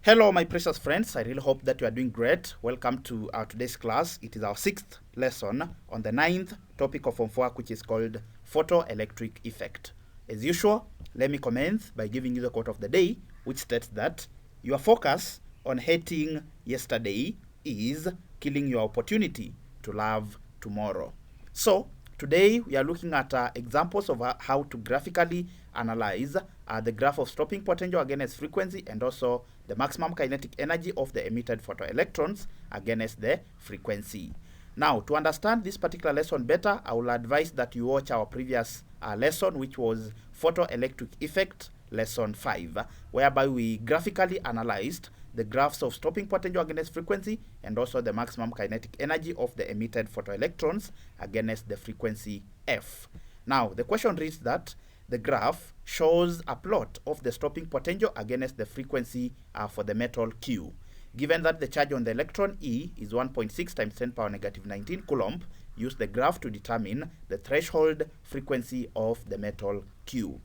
Hello, my precious friends. I really hope that you are doing great. Welcome to our today's class. It is our 6th lesson on the 9th topic of Form 4, which is called Photoelectric Effect. As usual, let me commence by giving you the quote of the day, which states that your focus on hating yesterday is killing your opportunity to love tomorrow. So, today we are looking at examples of how to graphically analyze the graph of stopping potential against frequency and also the maximum kinetic energy of the emitted photoelectrons against the frequency. Now, to understand this particular lesson better, I will advise that you watch our previous lesson, which was Photoelectric Effect, lesson 5, whereby we graphically analyzed the graphs of stopping potential against frequency and also the maximum kinetic energy of the emitted photoelectrons against the frequency f. Now, the question reads that the graph shows a plot of the stopping potential against the frequency for the metal Q. Given that the charge on the electron E is 1.6 times 10 power negative 19 coulomb, use the graph to determine the threshold frequency of the metal Q.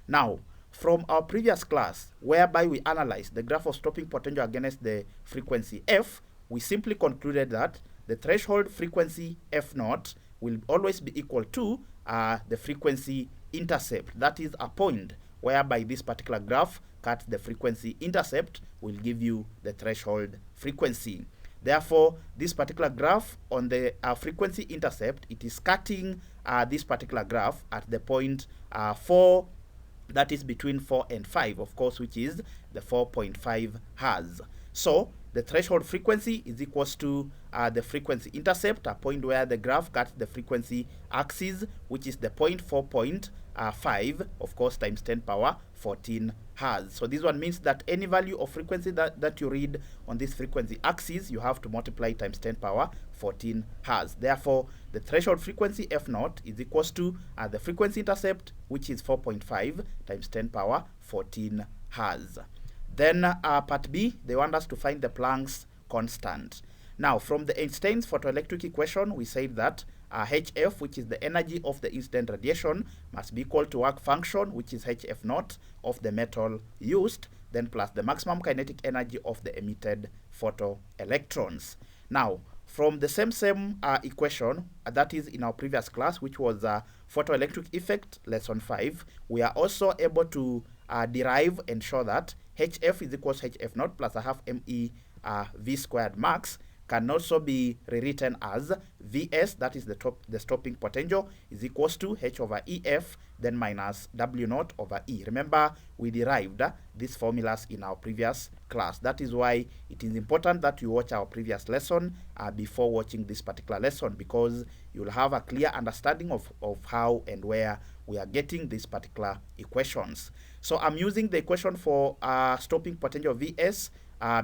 Now, from our previous class, whereby we analyzed the graph of stopping potential against the frequency f, we simply concluded that the threshold frequency f naught will always be equal to the frequency intercept. That is a point whereby this particular graph cuts the frequency intercept will give you the threshold frequency. Therefore, this particular graph on the frequency intercept, it is cutting this particular graph at the point 4, that is between 4 and 5, of course, which is the 4.5 Hz. So, the threshold frequency is equals to the frequency intercept, a point where the graph cuts the frequency axis, which is the point 4.5, of course, times 10 power 14 Hz. So this one means that any value of frequency that you read on this frequency axis, you have to multiply times 10 power 14 Hz. Therefore, the threshold frequency f naught is equals to the frequency intercept, which is 4.5 times 10 power 14 Hz. Then part B, they want us to find the Planck's constant. Now, from the Einstein's photoelectric equation, we said that HF, which is the energy of the incident radiation, must be equal to work function, which is HF naught of the metal used, then plus the maximum kinetic energy of the emitted photoelectrons. Now, from the same equation, that is in our previous class, which was Photoelectric Effect, lesson 5, we are also able to derive and show that HF is equals to HF naught plus a half ME V squared max can also be rewritten as Vs, that is the stopping potential, is equals to H over EF, then minus W naught over E. Remember, we derived these formulas in our previous class. That is why it is important that you watch our previous lesson before watching this particular lesson, because you'll have a clear understanding of how and where we are getting these particular equations. So I'm using the equation for stopping potential Vs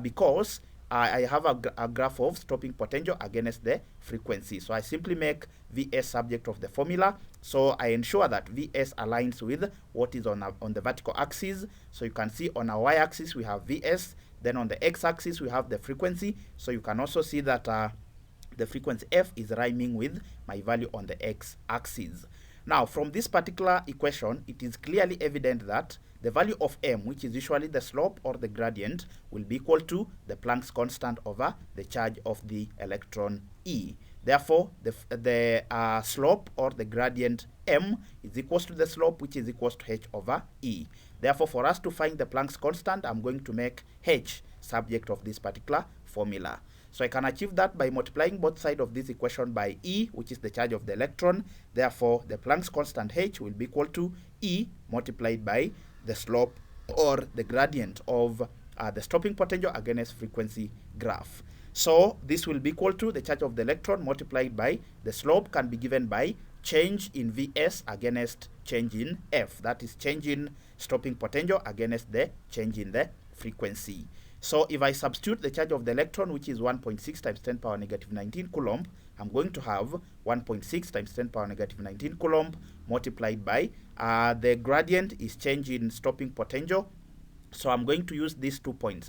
because I have a graph of stopping potential against the frequency. So I simply make Vs subject of the formula. So I ensure that Vs aligns with what is on the vertical axis. So you can see on our y-axis we have Vs. Then on the x-axis we have the frequency. So you can also see that the frequency f is rhyming with my value on the x-axis. Now, from this particular equation, it is clearly evident that the value of m, which is usually the slope or the gradient, will be equal to the Planck's constant over the charge of the electron E. Therefore, the slope or the gradient m is equals to the slope, which is equals to h over E. Therefore, for us to find the Planck's constant, I'm going to make h subject of this particular formula. So I can achieve that by multiplying both sides of this equation by E, which is the charge of the electron. Therefore, the Planck's constant h will be equal to E multiplied by the slope or the gradient of the stopping potential against frequency graph. So this will be equal to the charge of the electron multiplied by the slope can be given by change in Vs against change in F. That is change in stopping potential against the change in the frequency. So if I substitute the charge of the electron, which is 1.6 times 10 power negative 19 coulomb, I'm going to have 1.6 times 10 power negative 19 coulomb multiplied by the gradient is change in stopping potential. So I'm going to use these 2 points.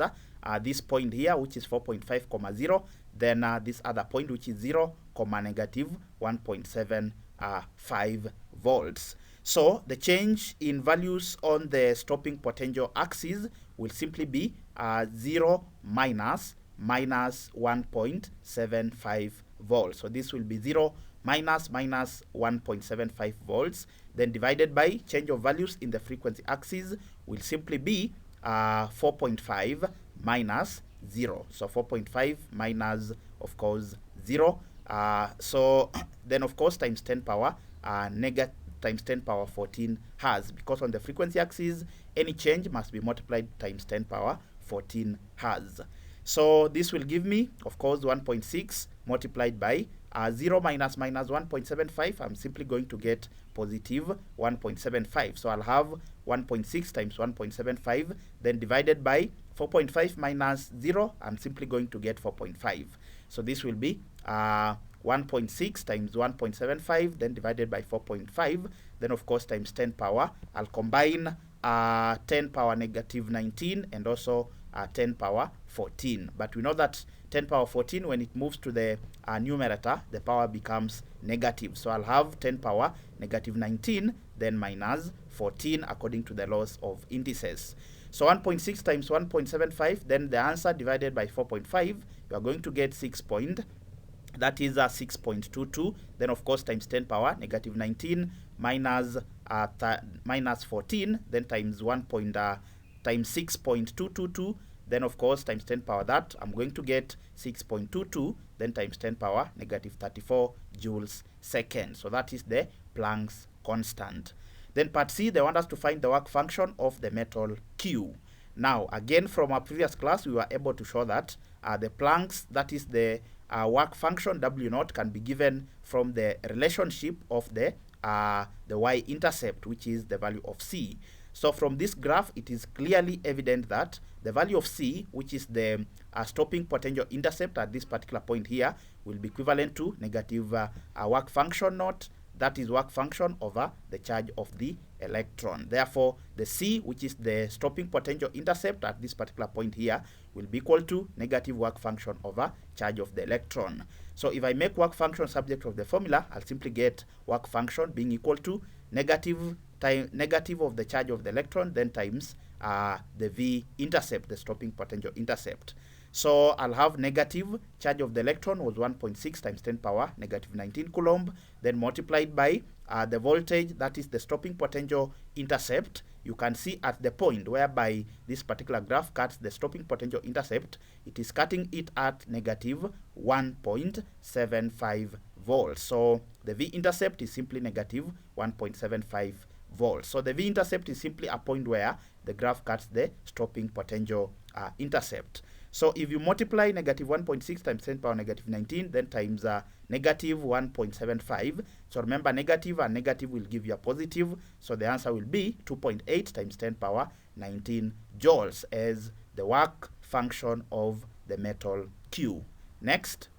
This point here, which is 4.5, 0, then this other point, which is 0, negative 1.75 volts. So the change in values on the stopping potential axis will simply be 0 minus 1.75 volts. So this will be 0 minus 1.75 volts. Then divided by change of values in the frequency axis will simply be 4.5 minus 0. So 4.5 minus, of course, 0. So then, of course, times 10 power negative times 10 power 14 hertz, because on the frequency axis any change must be multiplied times 10 power 14 hertz. So this will give me, of course, 1.6 multiplied by 0 minus 1.75. I'm simply going to get positive 1.75. So I'll have 1.6 times 1.75, then divided by 4.5 minus 0, I'm simply going to get 4.5. So this will be 1.6 times 1.75, then divided by 4.5, then of course times 10 power. I'll combine 10 power negative 19 and also 10 power 14. But we know that 10 power 14, when it moves to the numerator, the power becomes negative. So I'll have 10 power negative 19, then minus 14 according to the laws of indices. So 1.6 times 1.75, then the answer divided by 4.5, you are going to get 6.22. Then of course times 10 power negative 19 minus minus 14, then times times 6.222, then of course times 10 power that, I'm going to get 6.22, then times 10 power negative 34 joules second. So that is the Planck's constant. Then part C, they want us to find the work function of the metal Q. Now again, from our previous class, we were able to show that the Planck's, that is the work function W0, can be given from the relationship of the y-intercept, which is the value of C. So from this graph, it is clearly evident that the value of C, which is the stopping potential intercept at this particular point here, will be equivalent to negative work function naught, that is work function over the charge of the electron. Therefore, the C, which is the stopping potential intercept at this particular point here, will be equal to negative work function over charge of the electron. So if I make work function subject of the formula, I'll simply get work function being equal to negative of the charge of the electron, then times the V intercept, the stopping potential intercept. So I'll have negative charge of the electron was 1.6 times 10 power negative 19 coulomb, then multiplied by the voltage, that is the stopping potential intercept. You can see at the point whereby this particular graph cuts the stopping potential intercept, it is cutting it at negative 1.75 volts. So the V intercept is simply negative 1.75 volts. So the V intercept is simply a point where the graph cuts the stopping potential intercept. So if you multiply negative 1.6 times 10 power negative 19, then times negative 1.75. So remember, negative and negative will give you a positive. So the answer will be 2.8 times 10 power 19 joules as the work function of the metal Q. Next,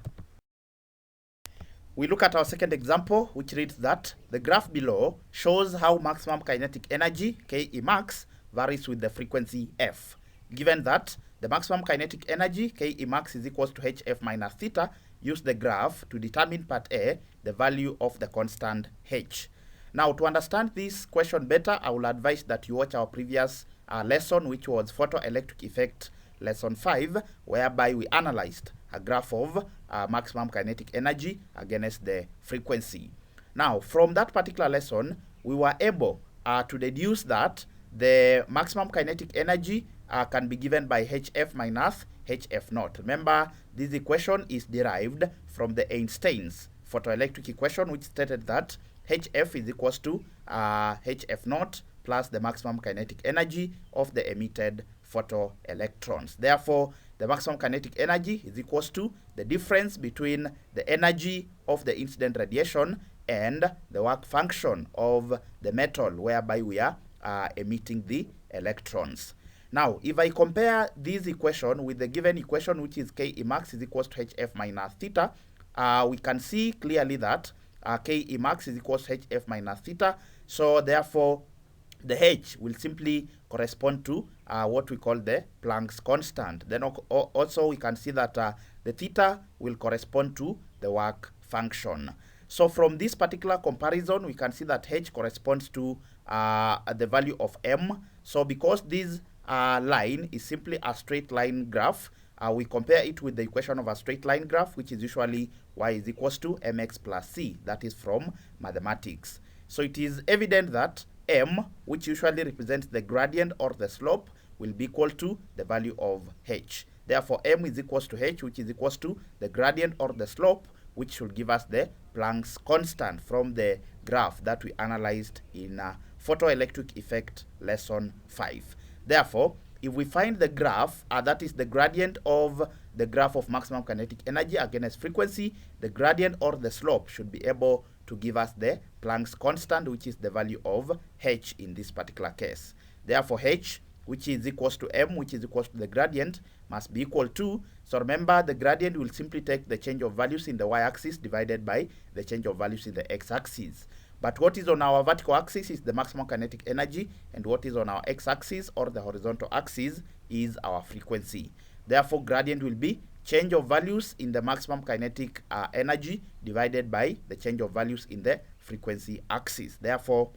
we look at our second example, which reads that the graph below shows how maximum kinetic energy, Ke max, varies with the frequency f. Given that the maximum kinetic energy, Ke max, is equals to hf minus theta, use the graph to determine part A, the value of the constant h. Now, to understand this question better, I will advise that you watch our previous lesson, which was photoelectric effect lesson 5, whereby we analyzed a graph of maximum kinetic energy against the frequency. Now, from that particular lesson, we were able to deduce that the maximum kinetic energy can be given by hf minus hf naught. Remember, this equation is derived from the Einstein's photoelectric equation, which stated that hf is equals to hf naught plus the maximum kinetic energy of the emitted photoelectrons. Therefore, the maximum kinetic energy is equals to the difference between the energy of the incident radiation and the work function of the metal whereby we are emitting the electrons. Now, if I compare this equation with the given equation, which is Ke max is equals to hf minus theta, we can see clearly that Ke max is equals to hf minus theta. So therefore, the h will simply correspond to what we call the Planck's constant. Then also we can see that the theta will correspond to the work function. So from this particular comparison, we can see that h corresponds to the value of m. So because these line is simply a straight line graph. We compare it with the equation of a straight line graph, which is usually y is equals to mx plus c. That is from mathematics. So it is evident that m, which usually represents the gradient or the slope, will be equal to the value of h. Therefore, m is equals to h, which is equals to the gradient or the slope, which should give us the Planck's constant from the graph that we analyzed in photoelectric effect lesson 5. Therefore, if we find the graph, that is the gradient of the graph of maximum kinetic energy against frequency, the gradient or the slope should be able to give us the Planck's constant, which is the value of h in this particular case. Therefore, h, which is equals to m, which is equals to the gradient, must be equal to, so remember the gradient will simply take the change of values in the y-axis divided by the change of values in the x-axis. But what is on our vertical axis is the maximum kinetic energy, and what is on our x-axis or the horizontal axis is our frequency. Therefore, gradient will be change of values in the maximum kinetic energy divided by the change of values in the frequency axis. Therefore,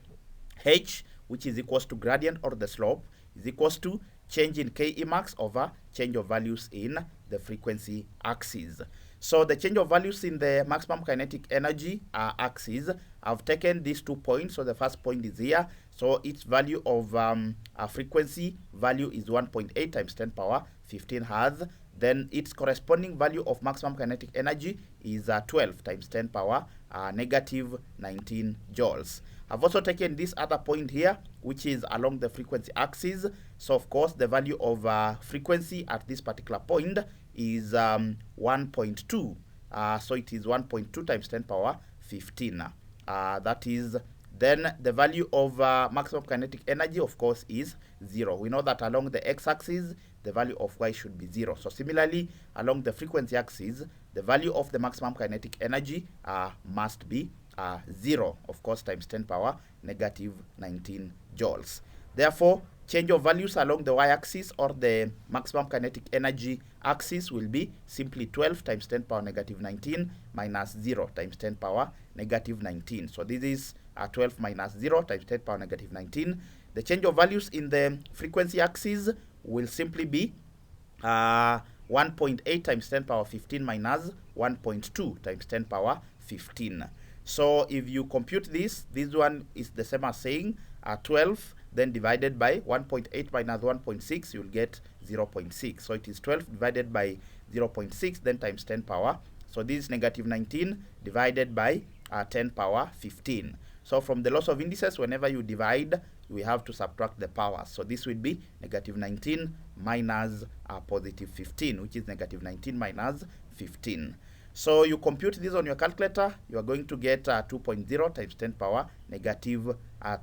h, which is equals to gradient or the slope, is equals to change in K Emax over change of values in the frequency axis. So the change of values in the maximum kinetic energy axis, I've taken these 2 points. So the first point is here. So its value of frequency value is 1.8 times 10 power 15 Hertz. Then its corresponding value of maximum kinetic energy is 12 times 10 power negative 19 joules. I've also taken this other point here, which is along the frequency axis. So of course the value of frequency at this particular point is 1.2. So it is 1.2 times 10 power 15. That is, then the value of maximum kinetic energy, of course, is 0. We know that along the x-axis, the value of y should be 0. So similarly, along the frequency axis, the value of the maximum kinetic energy must be 0, of course, times 10 power negative 19 joules. Therefore, change of values along the y-axis or the maximum kinetic energy axis will be simply 12 times 10 power negative 19 minus 0 times 10 power negative 19. So this is 12 minus 0 times 10 power negative 19. The change of values in the frequency axis will simply be 1.8 times 10 power 15 minus 1.2 times 10 power 15. So if you compute this one is the same as saying 12 then divided by 1.8 minus 1.6, you'll get 0.6. So it is 12 divided by 0.6, then times 10 power. So this is negative 19 divided by 10 power 15. So from the loss of indices, whenever you divide, we have to subtract the power. So this would be negative 19 minus positive 15, which is negative 19 minus 15. So you compute this on your calculator, you are going to get 2.0 times 10 power negative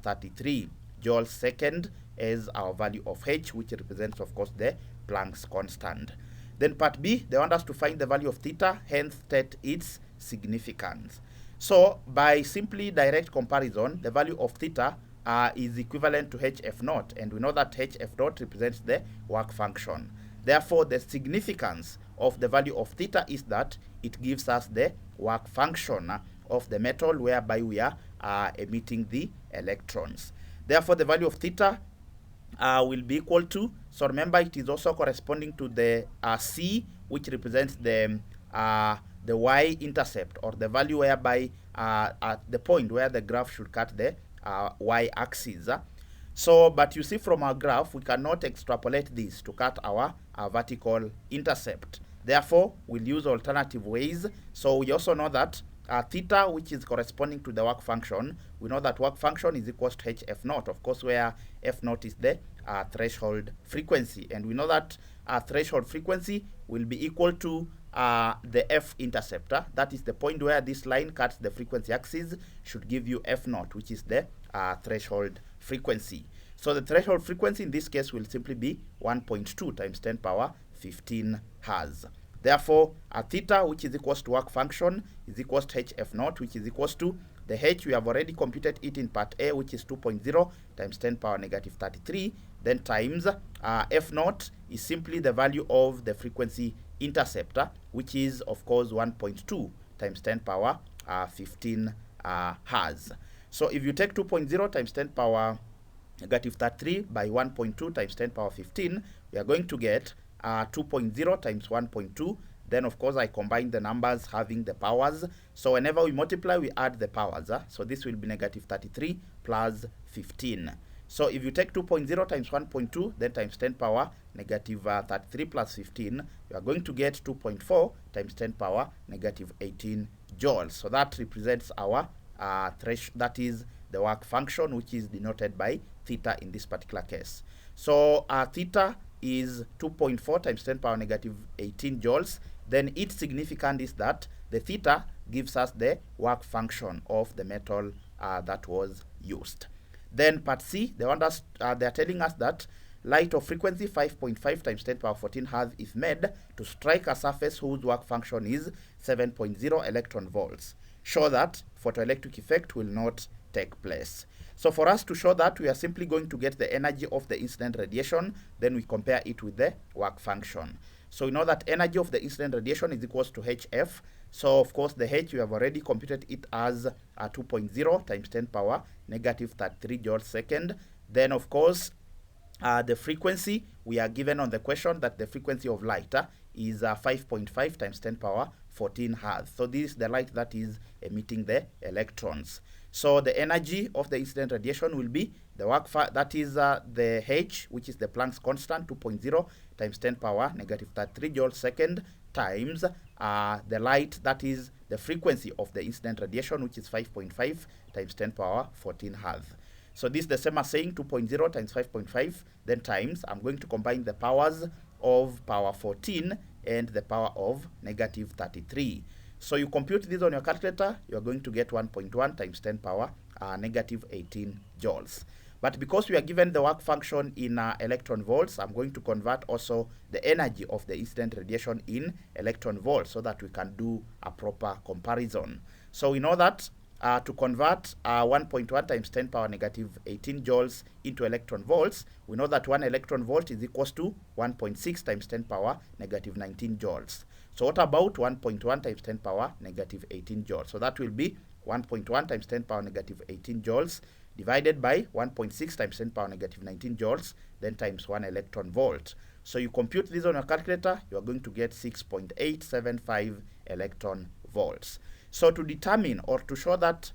33 joules second as our value of h, which represents, of course, the Planck's constant. Then part B, they want us to find the value of theta, hence state its significance. So by simply direct comparison, the value of theta is equivalent to hf naught, and we know that hf naught represents the work function. Therefore, the significance of the value of theta is that it gives us the work function of the metal whereby we are emitting the electrons. Therefore, the value of theta will be equal to, so remember it is also corresponding to the c, which represents the y-intercept, or the value whereby at the point where the graph should cut the y-axis. So, but you see from our graph, we cannot extrapolate this to cut our vertical intercept. Therefore, we'll use alternative ways. So we also know that theta, which is corresponding to the work function, we know that work function is equals to hf naught, of course, where f naught is the threshold frequency. And we know that threshold frequency will be equal to the f interceptor. That is the point where this line cuts the frequency axis, should give you f naught, which is the threshold frequency. So the threshold frequency in this case will simply be 1.2 times 10 power 15 Hertz. Therefore, theta, which is equals to work function, is equals to hf naught, which is equals to the h. We have already computed it in part A, which is 2.0 times 10 power negative 33. Then times f naught is simply the value of the frequency interceptor, which is, of course, 1.2 times 10 power 15 Hertz. So if you take 2.0 times 10 power negative 33 by 1.2 times 10 power 15, we are going to get 2.0 times 1.2. Then, of course, I combine the numbers having the powers. So whenever we multiply, we add the powers. So this will be negative 33 plus 15. So if you take 2.0 times 1.2, then times 10 power negative 33 plus 15, you are going to get 2.4 times 10 power negative 18 joules. So that represents our threshold, that is the work function, which is denoted by theta in this particular case. So theta is 2.4 times 10 power negative 18 joules. Then its significance is that the theta gives us the work function of the metal that was used. Then part C, they are telling us that light of frequency 5.5 times 10 power 14 Hz is made to strike a surface whose work function is 7.0 electron volts. Show that photoelectric effect will not take place. So for us to show that, we are simply going to get the energy of the incident radiation, then we compare it with the work function. So we know that energy of the incident radiation is equals to HF. So of course the H, we have already computed it as 2.0 times 10 power negative 33 joules second. Then of course the frequency, we are given on the question that the frequency of light is 5.5 times 10 power 14 Hz. So this is the light that is emitting the electrons. So the energy of the incident radiation will be the work that is the H, which is the Planck's constant, 2.0 times 10 power negative 33 joules second, times the light, that is the frequency of the incident radiation, which is 5.5 times 10 power 14 Hz. So this is the same as saying 2.0 times 5.5, then times, I'm going to combine the powers of power 14 and the power of negative 33. So you compute this on your calculator, you are going to get 1.1 times 10 power negative 18 joules. But because we are given the work function in electron volts, I'm going to convert also the energy of the incident radiation in electron volts so that we can do a proper comparison. So we know that to convert 1.1 times 10 power negative 18 joules into electron volts, we know that 1 electron volt is equals to 1.6 times 10 power negative 19 joules. So what about 1.1 times 10 power negative 18 joules? So that will be 1.1 times 10 power negative 18 joules divided by 1.6 times 10 power negative 19 joules, then times 1 electron volt. So you compute this on your calculator, you are going to get 6.875 electron volts. So to determine or to show that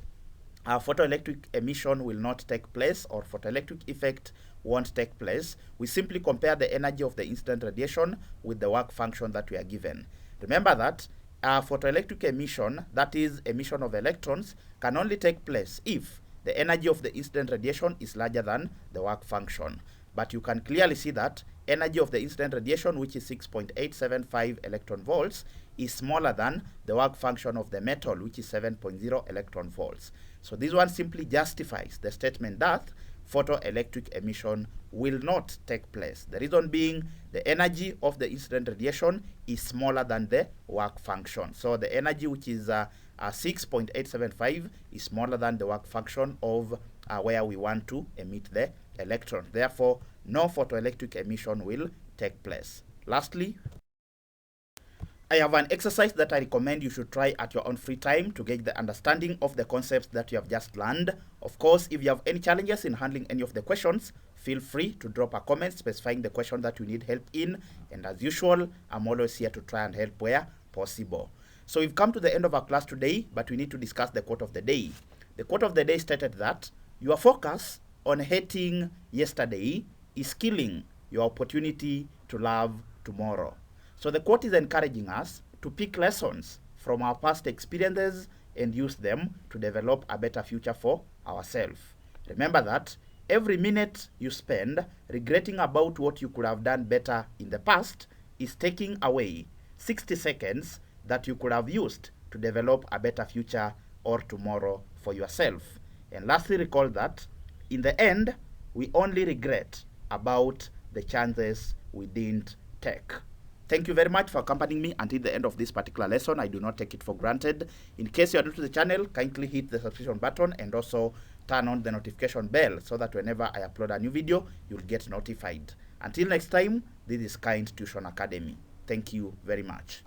photoelectric emission will not take place or photoelectric effect won't take place, we simply compare the energy of the incident radiation with the work function that we are given. Remember that photoelectric emission, that is emission of electrons, can only take place if the energy of the incident radiation is larger than the work function. But you can clearly see that energy of the incident radiation, which is 6.875 electron volts, is smaller than the work function of the metal, which is 7.0 electron volts. So this one simply justifies the statement that photoelectric emission will not take place. The reason being the energy of the incident radiation is smaller than the work function. So the energy, which is 6.875, is smaller than the work function of where we want to emit the electron. Therefore, no photoelectric emission will take place. Lastly, I have an exercise that I recommend you should try at your own free time to get the understanding of the concepts that you have just learned. Of course, if you have any challenges in handling any of the questions, feel free to drop a comment specifying the question that you need help in. And as usual, I'm always here to try and help where possible. So we've come to the end of our class today, but we need to discuss the quote of the day. The quote of the day stated that your focus on hating yesterday is killing your opportunity to love tomorrow. So the quote is encouraging us to pick lessons from our past experiences and use them to develop a better future for ourselves. Remember that every minute you spend regretting about what you could have done better in the past is taking away 60 seconds that you could have used to develop a better future or tomorrow for yourself. And lastly, recall that in the end, we only regret about the chances we didn't take. Thank you very much for accompanying me until the end of this particular lesson. I do not take it for granted. In case you are new to the channel, kindly hit the subscription button and also turn on the notification bell so that whenever I upload a new video, you'll get notified. Until next time, this is Kind Tuition Academy. Thank you very much.